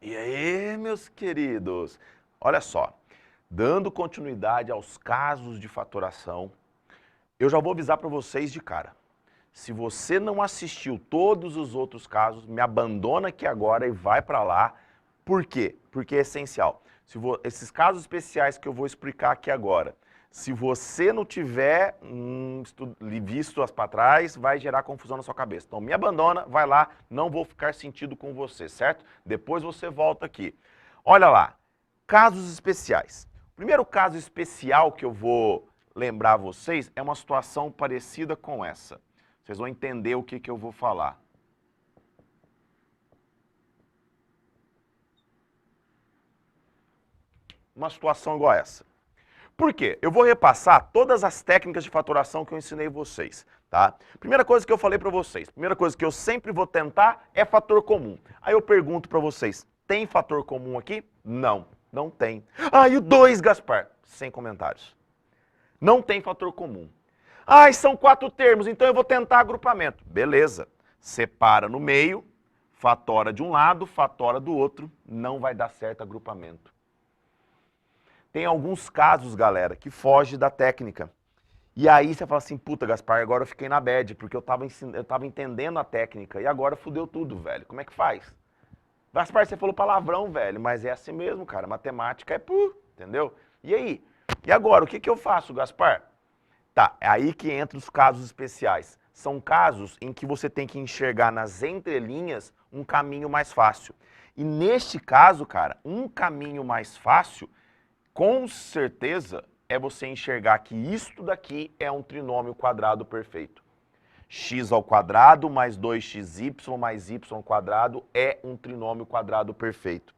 E aí, meus queridos? Olha só, dando continuidade aos casos de fatoração, eu já vou avisar para vocês de cara. Se você não assistiu todos os outros casos, me abandona aqui agora e vai para lá. Por quê? Porque é essencial. Esses casos especiais que eu vou explicar aqui agora, se você não tiver visto as para trás, vai gerar confusão na sua cabeça. Então me abandona, vai lá, não vou ficar sentido com você, certo? Depois você volta aqui. Olha lá, casos especiais. O primeiro caso especial que eu vou lembrar vocês é uma situação parecida com essa. Vocês vão entender o que eu vou falar. Uma situação igual a essa. Por quê? Eu vou repassar todas as técnicas de fatoração que eu ensinei vocês, tá? Primeira coisa que eu falei para vocês, primeira coisa que eu sempre vou tentar é fator comum. Aí eu pergunto para vocês, tem fator comum aqui? Não, não tem. Ah, e o 2, Gaspar? Sem comentários. Não tem fator comum. Ah, são 4 termos, então eu vou tentar agrupamento. Beleza. Separa no meio, fatora de um lado, fatora do outro, não vai dar certo agrupamento. Tem alguns casos, galera, que foge da técnica. E aí você fala assim, puta, Gaspar, agora eu fiquei na bad, porque eu tava entendendo a técnica e agora fudeu tudo, velho. Como é que faz? Gaspar, você falou palavrão, velho, mas é assim mesmo, cara. Matemática é entendeu? E aí? E agora, o que eu faço, Gaspar? Tá, é aí que entra os casos especiais. São casos em que você tem que enxergar nas entrelinhas um caminho mais fácil. E neste caso, cara, um caminho mais fácil, com certeza, é você enxergar que isto daqui é um trinômio quadrado perfeito. X ao quadrado mais 2xy mais y ao quadrado é um trinômio quadrado perfeito.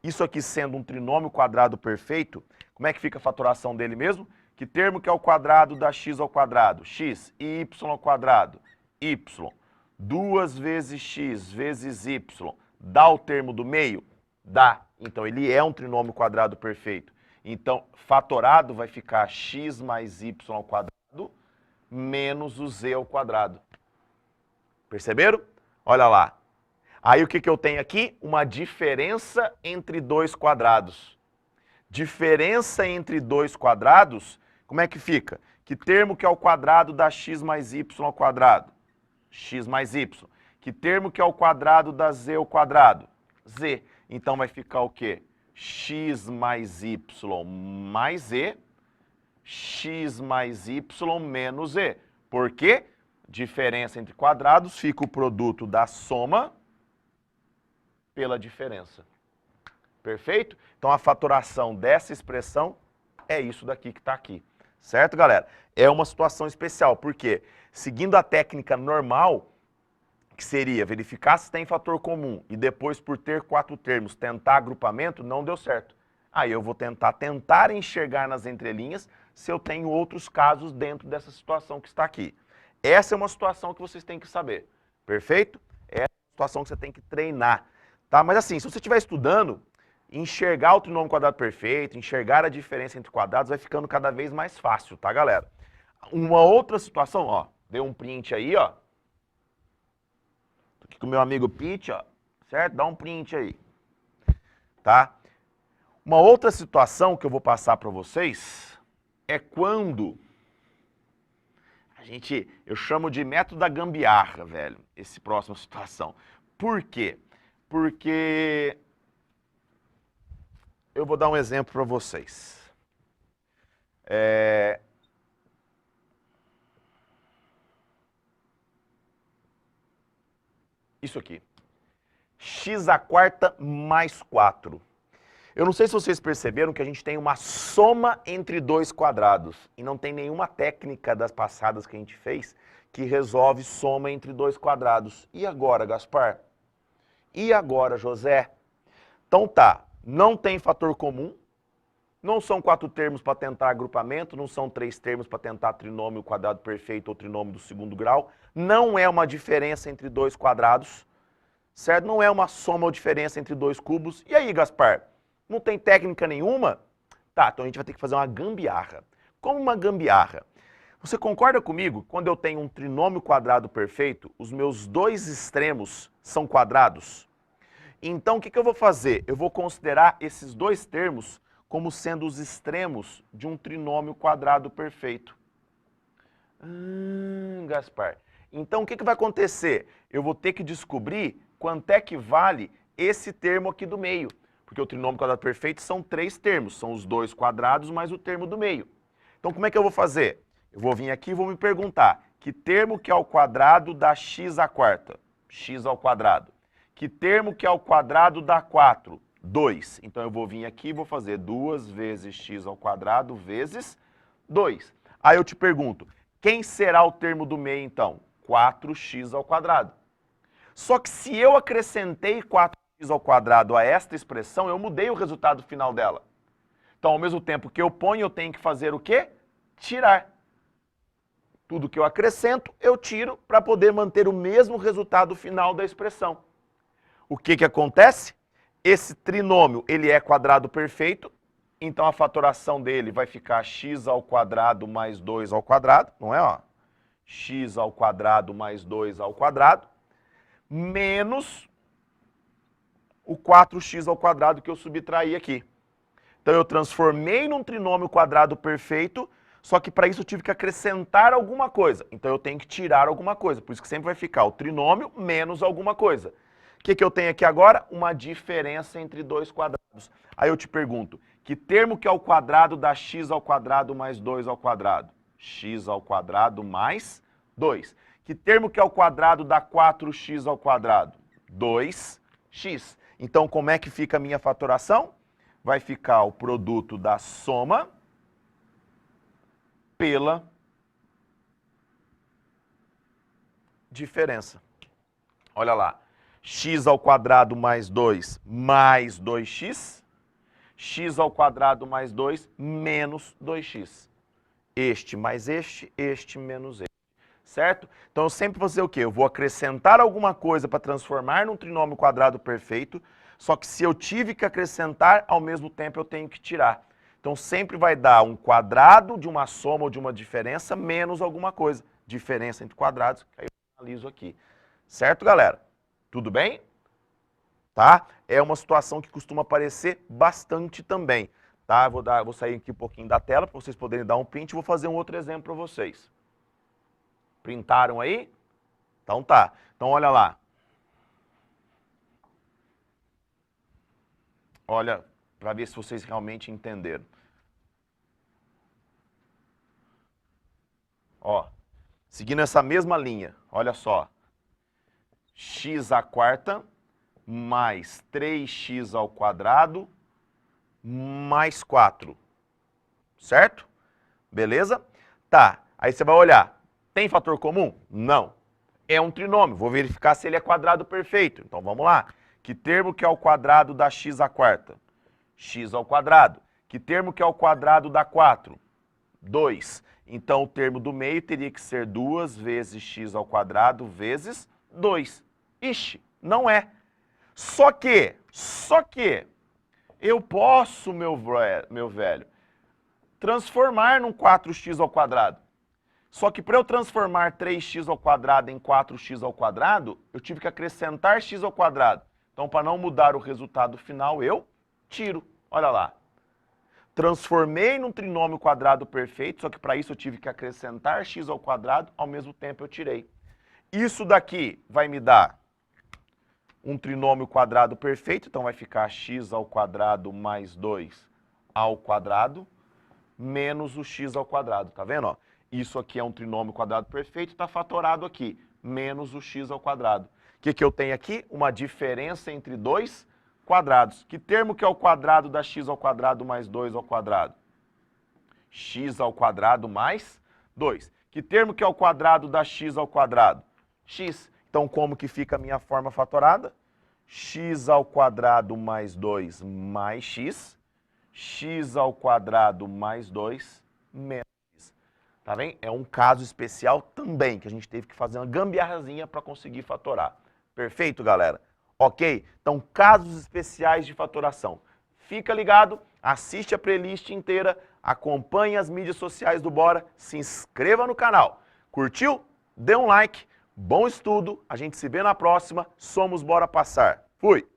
Isso aqui sendo um trinômio quadrado perfeito, como é que fica a fatoração dele mesmo? Que termo que é o quadrado da x ao quadrado? X e y ao quadrado. Y. 2 vezes x vezes y. Dá o termo do meio? Dá. Então ele é um trinômio quadrado perfeito. Então, fatorado vai ficar x mais y ao quadrado menos o z ao quadrado. Perceberam? Olha lá. Aí o que eu tenho aqui? Uma diferença entre dois quadrados. Diferença entre dois quadrados, como é que fica? Que termo que é o quadrado da x mais y ao quadrado? X mais y. Que termo que é o quadrado da z ao quadrado? Z. Então vai ficar o quê? X mais y mais z, x mais y menos z. Por quê? Diferença entre quadrados fica o produto da soma pela diferença. Perfeito? Então a fatoração dessa expressão é isso daqui que está aqui. Certo, galera? É uma situação especial, porque seguindo a técnica normal, que seria verificar se tem fator comum e depois, por ter 4 termos, tentar agrupamento, não deu certo. Aí eu vou tentar enxergar nas entrelinhas se eu tenho outros casos dentro dessa situação que está aqui. Essa é uma situação que vocês têm que saber. Perfeito? Essa é uma situação que você tem que treinar. Tá? Mas assim, se você estiver estudando, enxergar o trinômio quadrado perfeito, enxergar a diferença entre quadrados vai ficando cada vez mais fácil, tá, galera? Uma outra situação, ó, deu um print aí, ó. Tô aqui com o meu amigo Pete, ó, certo? Dá um print aí, tá? Uma outra situação que eu vou passar para vocês é quando eu chamo de método da gambiarra, velho, esse próxima situação. Por quê? Porque eu vou dar um exemplo para vocês. Isso aqui. X à quarta mais 4. Eu não sei se vocês perceberam que a gente tem uma soma entre dois quadrados. E não tem nenhuma técnica das passadas que a gente fez que resolve soma entre dois quadrados. E agora, Gaspar? E agora, José? Então tá, não tem fator comum, não são 4 termos para tentar agrupamento, não são 3 termos para tentar trinômio quadrado perfeito ou trinômio do segundo grau, não é uma diferença entre dois quadrados, certo? Não é uma soma ou diferença entre dois cubos. E aí, Gaspar? Não tem técnica nenhuma? Tá, então a gente vai ter que fazer uma gambiarra. Como uma gambiarra? Você concorda comigo? Quando eu tenho um trinômio quadrado perfeito, os meus dois extremos são quadrados. Então, o que eu vou fazer? Eu vou considerar esses dois termos como sendo os extremos de um trinômio quadrado perfeito. Gaspar. Então, o que vai acontecer? Eu vou ter que descobrir quanto é que vale esse termo aqui do meio. Porque o trinômio quadrado perfeito são 3 termos, são os dois quadrados mais o termo do meio. Então, como é que eu vou fazer? Eu vou vir aqui e vou me perguntar, que termo que é ao quadrado dá x à quarta? X ao quadrado. Que termo que é ao quadrado dá 4? 2. Então, eu vou vir aqui e vou fazer 2 vezes x ao quadrado vezes 2. Aí eu te pergunto, quem será o termo do meio, então? 4x ao quadrado. Só que se eu acrescentei 4x ao quadrado a esta expressão, eu mudei o resultado final dela. Então, ao mesmo tempo que eu ponho, eu tenho que fazer o quê? Tirar. Tudo que eu acrescento, eu tiro para poder manter o mesmo resultado final da expressão. O que acontece? Esse trinômio, ele é quadrado perfeito, então a fatoração dele vai ficar x ao quadrado mais 2 ao quadrado, não é? Ó? X ao quadrado mais 2 ao quadrado, menos o 4x ao quadrado que eu subtraí aqui. Então eu transformei num trinômio quadrado perfeito, só que para isso eu tive que acrescentar alguma coisa. Então eu tenho que tirar alguma coisa, por isso que sempre vai ficar o trinômio menos alguma coisa. O que eu tenho aqui agora? Uma diferença entre dois quadrados. Aí eu te pergunto, que termo que é o quadrado dá x ao quadrado mais 2 ao quadrado? X ao quadrado mais 2. Que termo que é o quadrado dá 4x ao quadrado? 2x. Então, como é que fica a minha fatoração? Vai ficar o produto da soma pela diferença. Olha lá. X ao quadrado mais 2 mais 2x. X ao quadrado mais 2 menos 2x. Este mais este menos este. Certo? Então eu sempre vou fazer o quê? Eu vou acrescentar alguma coisa para transformar num trinômio quadrado perfeito, só que se eu tive que acrescentar, ao mesmo tempo eu tenho que tirar. Então sempre vai dar um quadrado de uma soma ou de uma diferença menos alguma coisa. Diferença entre quadrados, que aí eu analiso aqui. Certo, galera? Tudo bem? Tá? É uma situação que costuma aparecer bastante também. Tá? Vou sair aqui um pouquinho da tela para vocês poderem dar um print e vou fazer um outro exemplo para vocês. Printaram aí? Então tá. Então olha lá. Olha, para ver se vocês realmente entenderam. Ó, seguindo essa mesma linha, olha só. X à quarta mais 3x ao quadrado mais 4. Certo? Beleza? Tá, aí você vai olhar. Tem fator comum? Não. É um trinômio. Vou verificar se ele é quadrado perfeito. Então vamos lá. Que termo que é o quadrado da x à quarta? X ao quadrado. Que termo que é o quadrado da 4? 2. Então o termo do meio teria que ser 2 vezes x ao quadrado vezes 2. Ixi, não é. Só que eu posso, meu velho, transformar num 4x ao quadrado. Só que para eu transformar 3x ao quadrado em 4x ao quadrado, eu tive que acrescentar x ao quadrado. Então, para não mudar o resultado final, eu tiro. Olha lá. Transformei num trinômio quadrado perfeito, só que para isso eu tive que acrescentar x ao quadrado, ao mesmo tempo eu tirei. Isso daqui vai me dar um trinômio quadrado perfeito, então vai ficar x ao quadrado mais 2 ao quadrado, menos o x ao quadrado, tá vendo? Ó? Isso aqui é um trinômio quadrado perfeito, está fatorado aqui, menos o x ao quadrado. O que eu tenho aqui? Uma diferença entre dois quadrados. Que termo que é o quadrado da x ao quadrado mais 2 ao quadrado? X ao quadrado mais 2. Que termo que é o quadrado da x ao quadrado? X. Então, como que fica a minha forma fatorada? X ao quadrado mais 2 mais x. X ao quadrado mais 2 menos x. Tá bem? É um caso especial também, que a gente teve que fazer uma gambiarrazinha para conseguir fatorar. Perfeito, galera? Ok? Então, casos especiais de fatoração. Fica ligado, assiste a playlist inteira, acompanhe as mídias sociais do Bora, se inscreva no canal. Curtiu? Dê um like, bom estudo, a gente se vê na próxima. Somos Bora Passar. Fui!